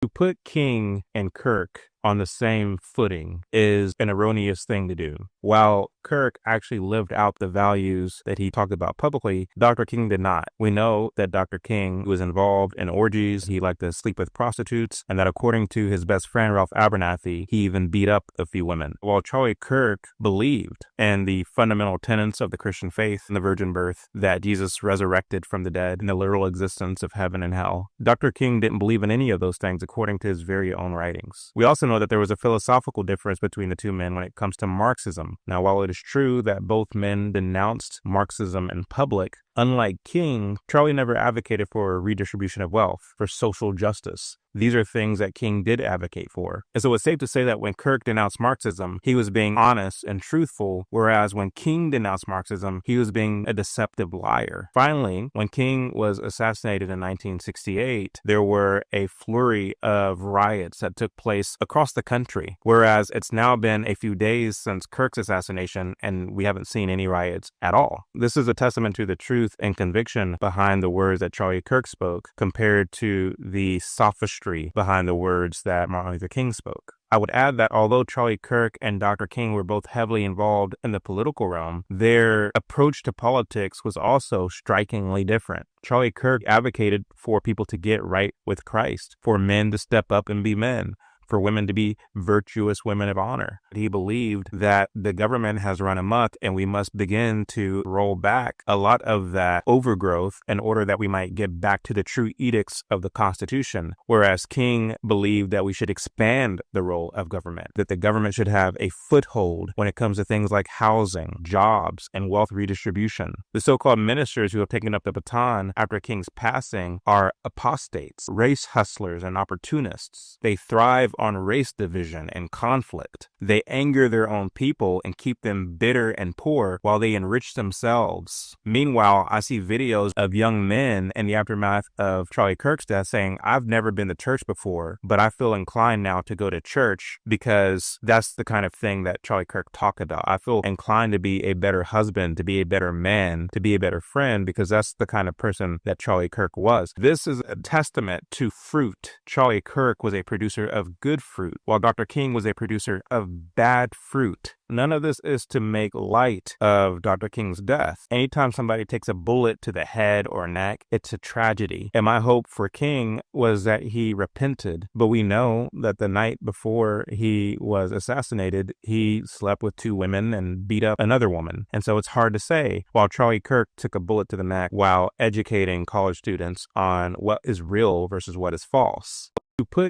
To put King and Kirk on the same footing is an erroneous thing to do. While Kirk actually lived out the values that he talked about publicly, Dr. King did not. We know that Dr. King was involved in orgies, he liked to sleep with prostitutes, and that according to his best friend Ralph Abernathy, he even beat up a few women. While Charlie Kirk believed in the fundamental tenets of the Christian faith and the virgin birth, that Jesus resurrected from the dead, and the literal existence of heaven and hell, Dr. King didn't believe in any of those things according to his very own writings. We also know that there was a philosophical difference between the two men when it comes to Marxism. Now, while it is true that both men denounced Marxism in public, unlike King, Charlie never advocated for redistribution of wealth, for social justice. These are things that King did advocate for. And so it's safe to say that when Kirk denounced Marxism, he was being honest and truthful, whereas when King denounced Marxism, he was being a deceptive liar. Finally, when King was assassinated in 1968, there were a flurry of riots that took place across the country, whereas it's now been a few days since Kirk's assassination and we haven't seen any riots at all. This is a testament to the truth and conviction behind the words that Charlie Kirk spoke compared to the sophistry behind the words that Martin Luther King spoke. I would add that although Charlie Kirk and Dr. King were both heavily involved in the political realm, their approach to politics was also strikingly different. Charlie Kirk advocated for people to get right with Christ, for men to step up and be men, for women to be virtuous women of honor. He believed that the government has run amok and we must begin to roll back a lot of that overgrowth in order that we might get back to the true edicts of the Constitution. Whereas King believed that we should expand the role of government, that the government should have a foothold when it comes to things like housing, jobs, and wealth redistribution. The so-called ministers who have taken up the baton after King's passing are apostates, race hustlers, and opportunists. They thrive on race division and conflict. They anger their own people and keep them bitter and poor while they enrich themselves. Meanwhile, I see videos of young men in the aftermath of Charlie Kirk's death saying, I've never been to church before, but I feel inclined now to go to church because that's the kind of thing that Charlie Kirk talked about. I feel inclined to be a better husband, to be a better man, to be a better friend, because that's the kind of person that Charlie Kirk was. This is a testament to fruit. Charlie Kirk was a producer of good fruit, while Dr. King was a producer of bad fruit. None of this is to make light of Dr. King's death. Anytime somebody takes a bullet to the head or neck, it's a tragedy. And my hope for King was that he repented. But we know that the night before he was assassinated, he slept with two women and beat up another woman. And so it's hard to say, while Charlie Kirk took a bullet to the neck while educating college students on what is real versus what is false. To put